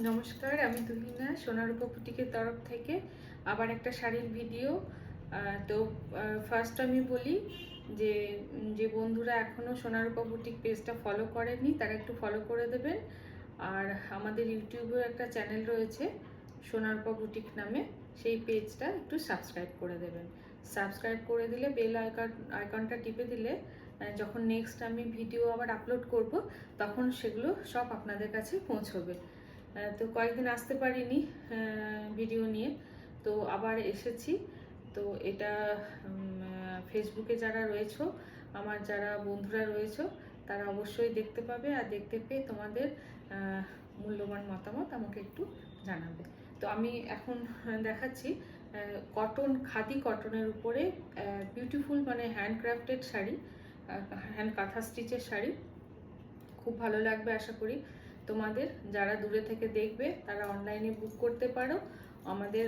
নমস্কার, আমি তুহিনা সোনারূপা বুটিকের তরফ থেকে আবার একটা শাড়ির ভিডিও। তো ফার্স্ট আমি বলি যে যে বন্ধুরা এখনও সোনারূপা বুটিক পেজটা ফলো করেননি তারা একটু ফলো করে দেবেন। আর আমাদের ইউটিউবেও একটা চ্যানেল রয়েছে সোনারূপা বুটিক নামে, সেই পেজটা একটু সাবস্ক্রাইব করে দেবেন। সাবস্ক্রাইব করে দিলে বেল আইকনটা টিপে দিলে যখন নেক্সট আমি ভিডিও আবার আপলোড করব তখন সেগুলো সব আপনাদের কাছে পৌঁছবে। তো কয়েকদিন আসতে পারিনি ভিডিও নিয়ে, তো আবার এসেছি। তো এটা ফেসবুকে যারা রয়েছো, আমার যারা বন্ধুরা রয়েছো, তারা অবশ্যই দেখতে পাবে, আর দেখতে পেয়ে তোমাদের মূল্যবান মতামত আমাকে একটু জানাবে। তো আমি এখন দেখাচ্ছি খাদি কটনের উপরে বিউটিফুল মানে হ্যান্ডক্রাফটেড শাড়ি, হ্যান্ড কাঁথা স্টিচের শাড়ি। খুব ভালো লাগবে আশা করি তোমাদের। যারা দূরে থেকে দেখবে তারা অনলাইনে বুক করতে পারো। আমাদের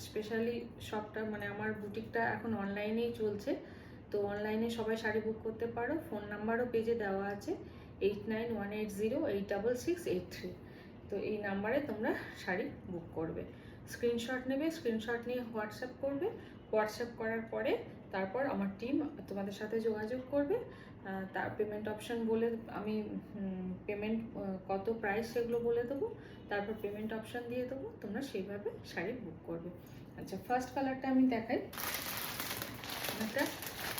স্পেশালি শপটা মানে আমার বুটিকটা এখন অনলাইনেই চলছে, তো অনলাইনে সবাই শাড়ি বুক করতে পারো। ফোন নাম্বারও পেজে দেওয়া আছে 8918086683। তো এই নাম্বারে তোমরা শাড়ি বুক করবে, স্ক্রিনশট নেবে, স্ক্রিনশট নিয়ে হোয়াটসঅ্যাপ করবে। হোয়াটসঅ্যাপ করার পরে তারপর আমার টিম তোমাদের সাথে যোগাযোগ করবে। তার পেমেন্ট অপশান বলে আমি পেমেন্ট কত প্রাইস সেগুলো বলে দেবো, তারপর পেমেন্ট অপশান দিয়ে দেবো, তোমরা সেইভাবে শাড়ি বুক করবে। আচ্ছা, ফার্স্ট কালারটা আমি দেখাই। একটা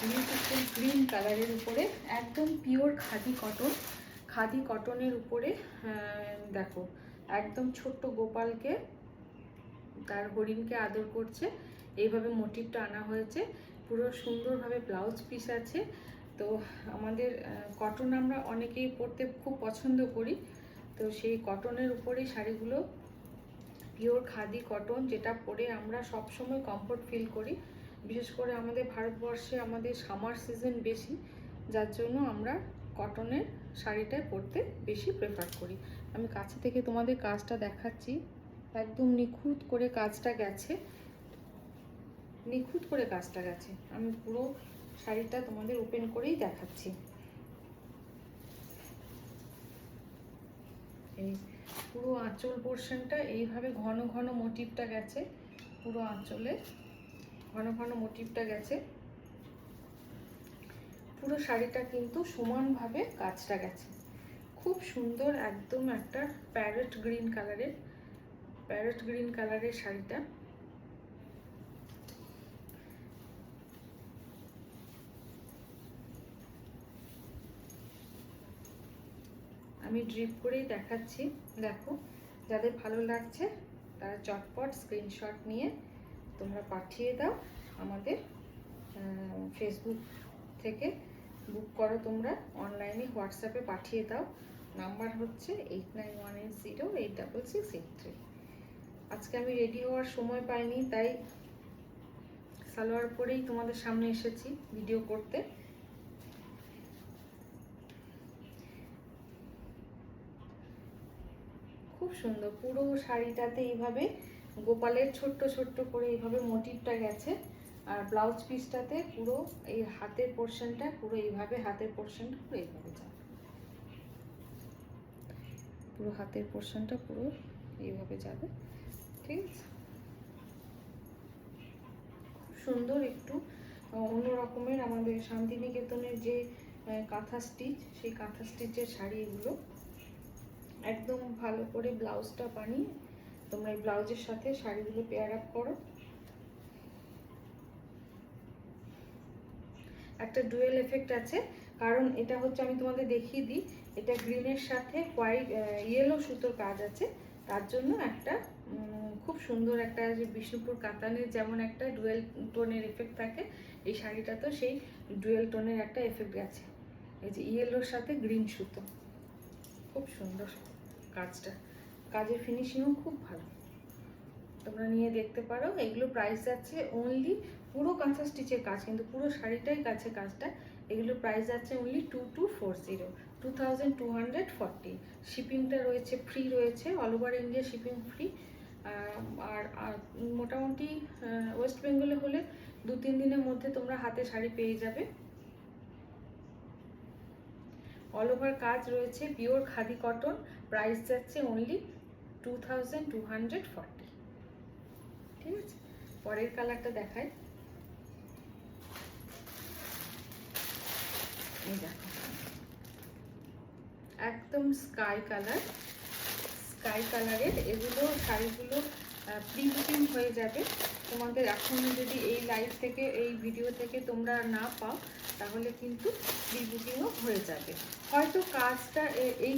বিউটিফুল গ্রিন কালারের উপরে একদম পিওর খাদি কটনের উপরে দেখো একদম ছোট্ট গোপালকে, তার হরিণকে আদর করছে, এইভাবে মোটিভটা আনা হয়েছে। পুরো সুন্দরভাবে ব্লাউজ পিস আছে। তো আমাদের কটন আমরা অনেকেই পরতে খুব পছন্দ করি, তো সেই কটনের উপরেই শাড়িগুলো পিওর খাদি কটন, যেটা পরে আমরা সবসময় কমফোর্ট ফিল করি। বিশেষ করে আমাদের ভারতবর্ষে আমাদের সামার সিজন বেশি, যার জন্য আমরা কটনের শাড়িটাই পরতে বেশি প্রেফার করি। আমি কাছে থেকে তোমাদের কাজটা দেখাচ্ছি, একদম নিখুঁত করে কাজটা গেছে, নিখুঁত করে কাজটা গেছে। আমি পুরো শাড়িটা তোমাদের ওপেন করেই দেখাচ্ছি। এই পুরো আঁচল পোর্শনটা এইভাবে ঘন ঘন মোটিভটা গেছে, পুরো আঁচলে ঘন ঘন মোটিভটা গেছে। পুরো শাড়িটা কিন্তু সমানভাবে কাজটা গেছে, খুব সুন্দর। একদম একটা প্যারেট গ্রিন কালারের শাড়িটা। আমি ড্রিপ করেই দেখাচ্ছি, দেখো। যাদের ভালো লাগছে তারা চটপট স্ক্রিনশট নিয়ে তোমরা পাঠিয়ে দাও আমাদের ফেসবুক থেকে। বুক করো তোমরা অনলাইনে, হোয়াটসঅ্যাপে পাঠিয়ে দাও। নাম্বার হচ্ছে 8918086683। আজকে আমি রেডি হওয়ার সময় পাইনি, তাই সালোয়ার পরেই তোমাদের সামনে এসেছি ভিডিও করতে। খুব সুন্দর পুরো শাড়িটাতে এইভাবে গোপালের ছোট্ট ছোট্ট করে এইভাবে মোটিভটা গেছে। আর ব্লাউজ পিসটাতে পুরো এই হাতের পোর্শনটা পুরো এইভাবে, হাতের পোর্শনটা পুরো এইভাবে যাবে, পুরো হাতের পোর্শনটা পুরো এইভাবে যাবে, ঠিক আছে। খুব সুন্দর, একটু অন্য রকমের আমাদের শান্তিনিকেতনের যে কাঁথা স্টিচ, সেই কাঁথা স্টিচের শাড়ি এগুলো। একদম ভালো করে ব্লাউজটা বানিয়ে তোমরা এই ব্লাউজের সাথে শাড়িগুলো পেয়ার আপ করো। একটা ডুয়েল এফেক্ট আছে, কারণ এটা হচ্ছে, আমি তোমাদের দেখিয়ে দিই, এটা গ্রিনের সাথে হোয়াইট ইয়েলো সুতোর কাজ আছে, তার জন্য একটা খুব সুন্দর একটা, যে বিষ্ণুপুর কাতানের যেমন একটা ডুয়েল টোনের এফেক্ট থাকে, এই শাড়িটা তো সেই ডুয়েল টোনের একটা এফেক্ট আছে। এই যে ইয়েলোর সাথে গ্রিন সুতো, খুব সুন্দর কাজটা, কাজের ফিনিশিংও খুব ভালো, তোমরা নিয়ে দেখতে পারো। এগুলো প্রাইস যাচ্ছে অনলি, পুরো কাঁথা স্টিচের কাজ কিন্তু পুরো শাড়িটাই কাছে কাজটা, এগুলো প্রাইস যাচ্ছে অনলি 2240, 2240। শিপিংটা রয়েছে ফ্রি, রয়েছে all over India shipping free. আর মোটামুটি ওয়েস্ট বেঙ্গলে হলে 2-3 দিনের মধ্যে তোমরা হাতে শাড়ি পেয়ে যাবে। অল ওভার কাজ রয়েছে, পিওর খাদি কটন, প্রাইস যাচ্ছে অনলি 2240। ঠিক আছে, পরের কালারটা দেখাই। এই দেখো, একদম স্কাই কালারের এগুলো শাড়িগুলো প্রি বুকিং হয়ে যাবে তোমাদের। এখন যদি এই লাইভ থেকে, এই ভিডিও থেকে তোমরা না পাও, তাহলে কিন্তু প্রি বুকিংও হয়ে যাবে। হয়তো কাজটা এই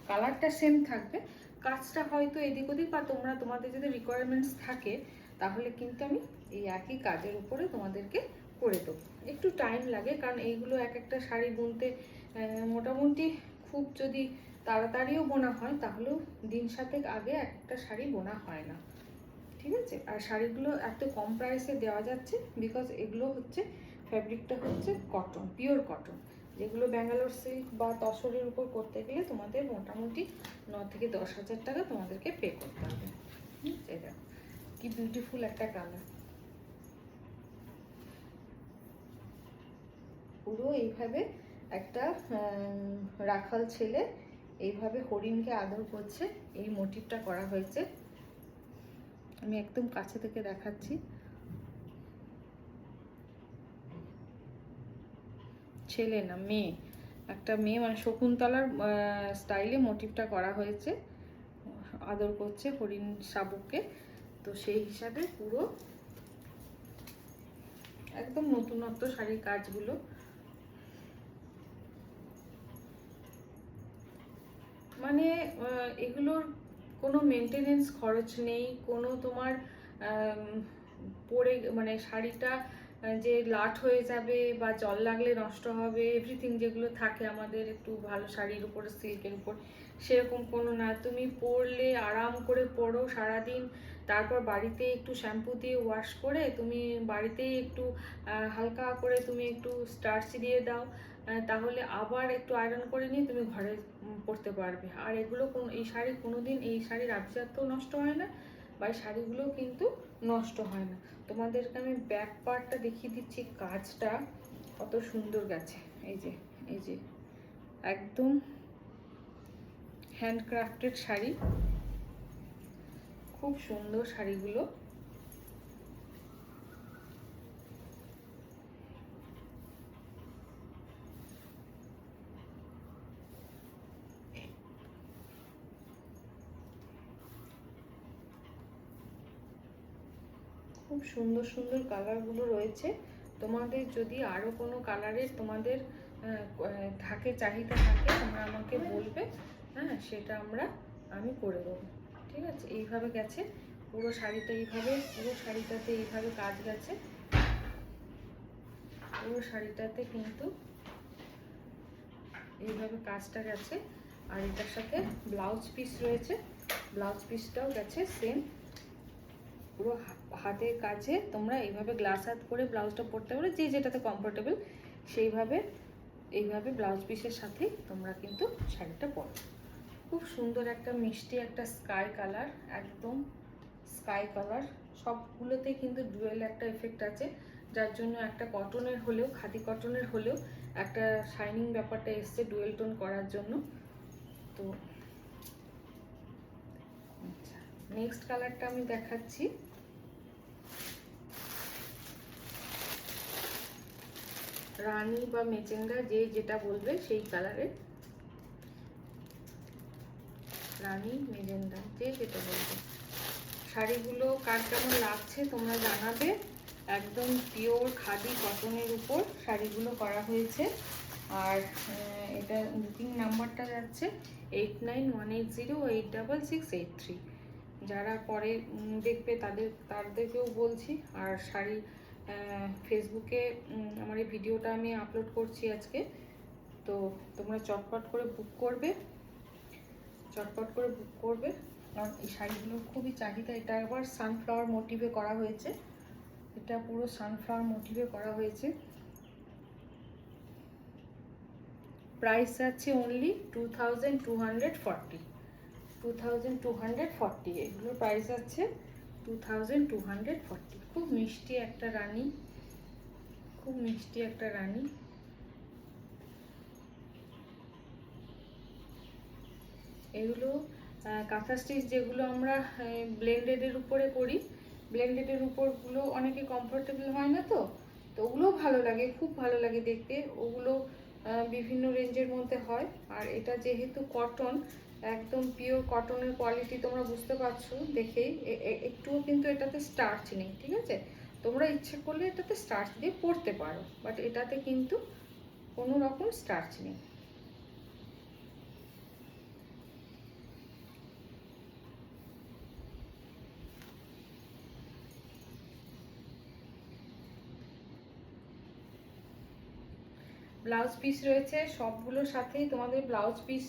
কালারটা সেম থাকবে, কাজটা হয়তো এদিক ওদিক, বা তোমাদের যদি রিকোয়ারমেন্টস থাকে তাহলে কিন্তু আমি এই একই কাজের উপরে তোমাদেরকে করে দেবো। একটু টাইম লাগে, কারণ এইগুলো এক একটা শাড়ি বুনতে মোটামুটি খুব যদি তাড়াতাড়িও বোনা হয় তাহলেও দিন সাতেক আগে একটা শাড়ি বোনা হয় না। ঠিক আছে, আর শাড়িগুলো এত কম প্রাইসে দেওয়া যাচ্ছে বিকজ এগুলো হচ্ছে ফ্যাব্রিকটা হচ্ছে কটন, পিওর কটন, যেগুলো ব্যাঙ্গালোর সিল্ক বা তসরের উপর করতে গেলে তোমাদের মোটামুটি 9 থেকে 10,000 টাকা তোমাদেরকে পে করতে হবে। এটা কি বিউটিফুল একটা কালার, পুরো এইভাবে একটা রাখাল ছেলে এইভাবে হরিণকে আদর করছে, এই মোটিভটা করা হয়েছে। আমি একদম কাছে থেকে দেখাচ্ছি। ছেলে না মেয়ে, একটা মেয়ে, মানে শকুন্তলার স্টাইলে মোটিভটা করা হয়েছে, আদর করছে হরিণ শাবককে। তো সেই হিসাবে পুরো একদম নতুনত্ব শাড়ির কাজগুলো। মানে এগুলোর কোনো মেনটেনেন্স খরচ নেই, কোনো তোমার পরে মানে শাড়িটা যে লাট হয়ে যাবে বা জল লাগলে নষ্ট হবে, এভরিথিং যেগুলো থাকে আমাদের একটু ভালো শাড়ির উপর, সিল্কের উপর, সেরকম কোনো না। তুমি পরলে আরাম করে পরো সারাদিন, তারপর বাড়িতে একটু শ্যাম্পু দিয়ে ওয়াশ করে তুমি বাড়িতেই একটু হালকা করে তুমি একটু স্টার্চ দিয়ে দাও, তাহলে আবার একটু আয়রন করে নিয়ে তুমি ঘরে পরতে পারবে। আর এগুলো এই শাড়ি কোনোদিন, এই শাড়ির আভিজাত্যও নষ্ট হয় না, বা এই শাড়িগুলোও কিন্তু নষ্ট হয় না। তোমাদেরকে আমি ব্যাক পার্টটা দেখিয়ে দিচ্ছি, কাজটা কত সুন্দর গেছে। এই যে, এই যে একদম হ্যান্ডক্রাফটেড শাড়ি, খুব সুন্দর শাড়িগুলো। খুব সুন্দর সুন্দর কালারগুলো রয়েছে। তোমাদের যদি আরও কোনো কালারের তোমাদের থাকে, চাহিদা থাকে, তোমরা আমাকে বলবে, হ্যাঁ, সেটা আমি করে দেবো। ঠিক আছে, এইভাবে গেছে পুরো শাড়িটা, এইভাবে পুরো শাড়িটাতে এইভাবে কাজ গেছে, পুরো শাড়িটাতে কিন্তু এইভাবে কাজটা গেছে। আর এটার সাথে ব্লাউজ পিস রয়েছে, ব্লাউজ পিসটাও গেছে সেম পুরো হাতের কাছে। তোমরা এইভাবে গ্লাস হাত করে ব্লাউজটা পরতে পারো, যে যেটাতে কমফোর্টেবল সেইভাবে, এইভাবে ব্লাউজ পিসের সাথে তোমরা কিন্তু শাড়িটা পরো। খুব সুন্দর একটা মিষ্টি একটা স্কাই কালার, একদম স্কাই কালার। সবগুলোতে কিন্তু ডুয়েল একটা এফেক্ট আছে, যার জন্য একটা কটনের হলেও, খাদি কটনের হলেও একটা শাইনিং ব্যাপারটা এসছে ডুয়েল টোন করার জন্য। তো আচ্ছা, নেক্সট কালারটা আমি দেখাচ্ছি। রানী বা মেজেন্ডা, যে যেটা বলবে সেই কালারের, রানী মেজেন্ডা, যে যেটা বলবে। শাড়িগুলো কার কেমন লাগছে তোমরা জানাবে। একদম পিওর খাদি কটনের উপর শাড়িগুলো করা হয়েছে। আর এটা বুকিং নাম্বারটা যাচ্ছে 8918086683। যারা পরে দেখবে তাদেরকেও বলছি। আর শাড়ি ফেসবুকে আমার এই ভিডিওটা আমি আপলোড করছি আজকে, তো তোমরা চটপট করে বুক করবে, চটপট করে বুক করবে, কারণ এই শাড়িগুলোর খুবই চাহিদা। এটা আবার সানফ্লাওয়ার মোটিভে করা হয়েছে, এটা পুরো সানফ্লাওয়ার মোটিভে করা হয়েছে। প্রাইস আছে অনলি 2240, 2240। এগুলোর প্রাইস আছে 2240। খুব মিষ্টি একটা রানী, খুব মিষ্টি একটা রানী। এগুলো কাঁথা স্টিচ যেগুলো আমরা ব্লেন্ডেডের উপরে করি, ব্লেন্ডেডের উপরগুলো অনেকে কমফোর্টেবল হয় না, তো ওগুলোও ভালো লাগে, খুব ভালো লাগে দেখতে। ওগুলো বিভিন্ন রেঞ্জের মধ্যে হয়। আর এটা যেহেতু কটন, একদম পিওর কটনের কোয়ালিটি, তোমরা বুঝতে পারছো দেখেই, একটুও কিন্তু এটাতে স্টার্চ নেই, ঠিক আছে? তোমরা ইচ্ছে করলে এটাতে স্টার্চ দিয়ে পরতে পারো, বাট এটাতে কিন্তু কোনো রকম স্টার্চ নেই। ব্লাউজ পিস রয়েছে, সবগুলোর সাথেই তোমাদের ব্লাউজ পিস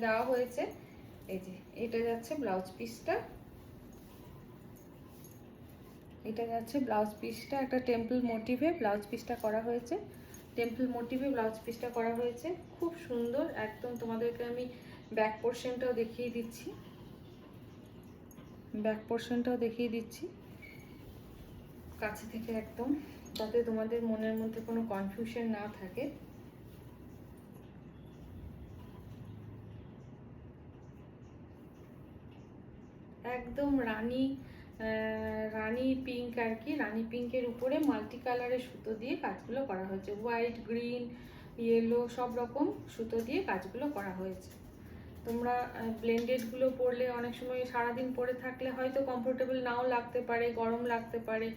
দেওয়া হয়েছে। এই যে এটা যাচ্ছে ব্লাউজ পিসটা, এটা যাচ্ছে ব্লাউজ পিসটা, একটা টেম্পল মোটিভে ব্লাউজ পিসটা করা হয়েছে, টেম্পল মোটিভে ব্লাউজ পিসটা করা হয়েছে, খুব সুন্দর একদম। তোমাদেরকে আমি ব্যাক পোর্শনটাও দেখিয়ে দিচ্ছি, ব্যাক পোর্শনটাও দেখিয়ে দিচ্ছি কাছে থেকে একদম, যাতে তোমাদের মনের মধ্যে কোনো কনফিউশন না থাকে। একদম রানী পিঙ্ক আর কি, রানী পিঙ্কের উপরে মাল্টি কালারের সুতো দিয়ে কাজগুলো করা হয়েছে, হোয়াইট, গ্রিন, ইয়েলো সব রকম সুতো দিয়ে কাজগুলো করা হয়েছে। তোমরা ব্লেন্ডেডগুলো পরলে অনেক সময় সারাদিন পরে থাকলে হয়তো কমফোর্টেবল নাও লাগতে পারে, গরম লাগতে পারে,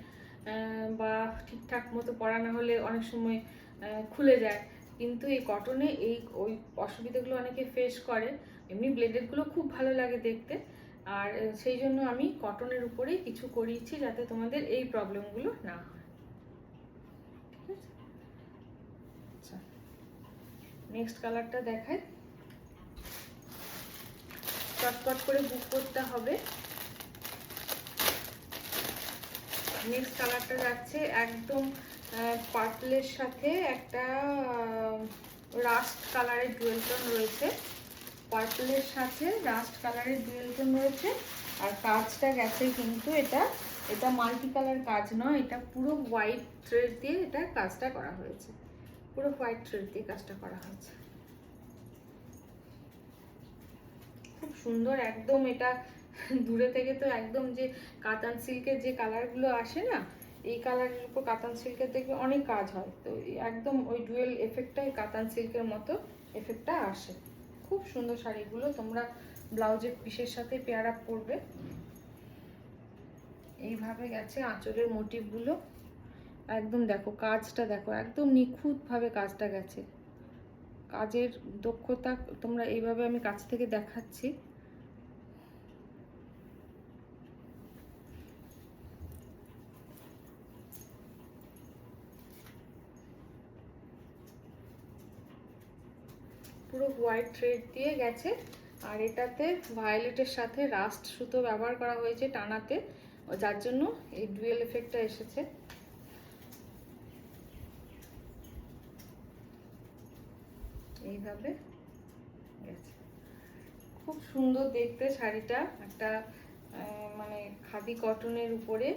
বা ঠিকঠাক মতো পরা না হলে অনেক সময় খুলে যায়। কিন্তু এই কটনে ওই অসুবিধাগুলো অনেকে ফেস করে। এমনি ব্লেন্ডেডগুলো খুব ভালো লাগে দেখতে, আর সেই জন্য আমি কটনের উপরেই কিছু করিয়েছি, যাতে তোমাদের এই প্রবলেমগুলো না হয়, ঠিক আছে? আচ্ছা, নেক্সট কালারটা দেখাই। চটপট করে বুক করতে হবে। নেক্সট কালারটা যাচ্ছে একদম পার্পলের সাথে একটা রাস্ট কালারের ডুয়েল টোন রয়েছে, পার্পলের সাথে রাস্ট কালারের ডুয়েল টোন রয়েছে। আর কাজটা গেছে কিন্তু এটা মাল্টি কালার কাজ নয়, এটা পুরো হোয়াইট থ্রেড দিয়ে এটা কাজটা করা হয়েছে, পুরো হোয়াইট থ্রেড দিয়ে কাজটা করা হয়েছে, খুব সুন্দর একদম। এটা দূরে থেকে তো একদম যে কাতান সিল্কের যে কালারগুলো আসে না, এই কালারের উপর কাতান সিল্কের দেখবে অনেক কাজ হয়, তো একদম ওই ডুয়েল এফেক্টটাই কাতান সিল্কের মতো এফেক্টটা আসে। খুব সুন্দর শাড়িগুলো, তোমরা ব্লাউজের পিসের সাথে পেয়ার আপ করবে। এইভাবে গেছে আঁচলের মোটিভগুলো, একদম দেখো কাজটা, দেখো একদম নিখুঁতভাবে কাজটা গেছে, কাজের দক্ষতা তোমরা এইভাবে আমি কাছ থেকে দেখাচ্ছি। পুরো হোয়াইট থ্রেড দিয়ে গেছে, আর এটাতে ভায়োলেটের সাথে রাস্ট সুতো ব্যবহার করা হয়েছে টানাতে, যার জন্য এই ডুয়েল এফেক্টটা এসেছে। এইভাবে গেছে, খুব সুন্দর দেখতে শাড়িটা, একটা মানে খাদি কটনের উপরে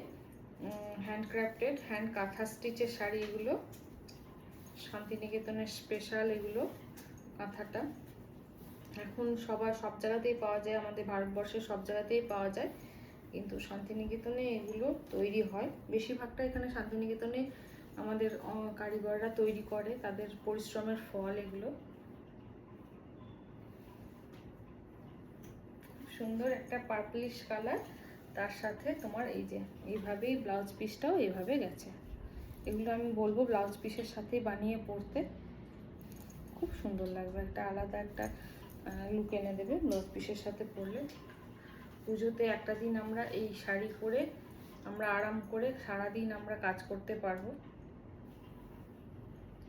হ্যান্ডক্রাফটেড, হ্যান্ড কাঁথা স্টিচের শাড়ি এগুলো, শান্তিনিকেতনের স্পেশাল এগুলো কাঁথাটা। এখন সব জায়গাতেই পাওয়া যায়, আমাদের ভারতবর্ষের সব জায়গাতেই পাওয়া যায়, কিন্তু শান্তিনিকেতনে এগুলো তৈরি হয় বেশিরভাগটা। এখানে শান্তিনিকেতনে আমাদের কারিগররা তৈরি করে, তাদের পরিশ্রমের ফল এগুলো। খুব সুন্দর একটা পার্পলিশ কালার, তার সাথে তোমার এই যে এইভাবেই ব্লাউজ পিসটাও এইভাবে গেছে। এগুলো আমি বলবো ব্লাউজ পিসের সাথে বানিয়ে পরতে, খুব সুন্দর লাগবে, একটা আলাদা একটা লুক এনে দেবে ব্লাউজ পিসের সাথে পরলে। পুজোতে একটা দিন আমরা এই শাড়ি পরে আমরা আরাম করে সারাদিন আমরা কাজ করতে পারবো।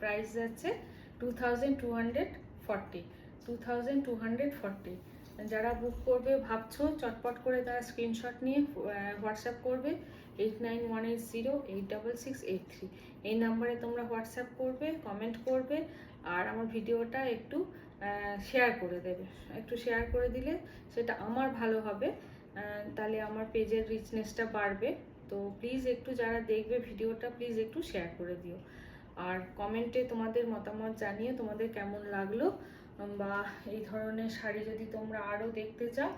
প্রাইস যাচ্ছে 2240। যারা বুক করবে ভাবছো, চটপট করে তারা স্ক্রিনশট নিয়ে হোয়াটসঅ্যাপ করবে 8918086683। এই নাম্বারে তোমরা হোয়াটসঅ্যাপ করবে, কমেন্ট করবে, আর আমার ভিডিওটা একটু শেয়ার করে দেবে। একটু শেয়ার করে দিলে সেটা আমার ভালো হবে, তাহলে আমার পেজের রিচনেসটা বাড়বে। তো প্লিজ একটু যারা দেখবে ভিডিওটা, প্লিজ একটু শেয়ার করে দিও, আর কমেন্টে তোমাদের মতামত জানিয়ে তোমাদের কেমন লাগলো বা এই ধরনের শাড়ি যদি তোমরা আরও দেখতে চাও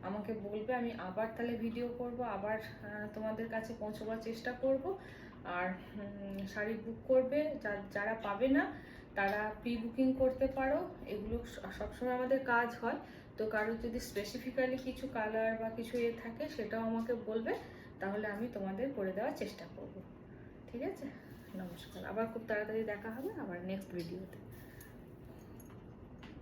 আমাকে বলবে, আমি আবার তাহলে ভিডিও করব, আবার তোমাদের কাছে পৌঁছবার চেষ্টা করব। আর শাড়ি বুক করবে, যারা পাবে না তারা প্রি বুকিং করতে পারো। এগুলো সবসময় আমাদের কাজ হয়। তো কারোর যদি স্পেসিফিক্যালি কিছু কালার বা কিছু থাকে সেটাও আমাকে বলবে, তাহলে আমি তোমাদের করে দেওয়ার চেষ্টা করব। ঠিক আছে, নমস্কার। আবার খুব তাড়াতাড়ি দেখা হবে আবার নেক্সট ভিডিওতে।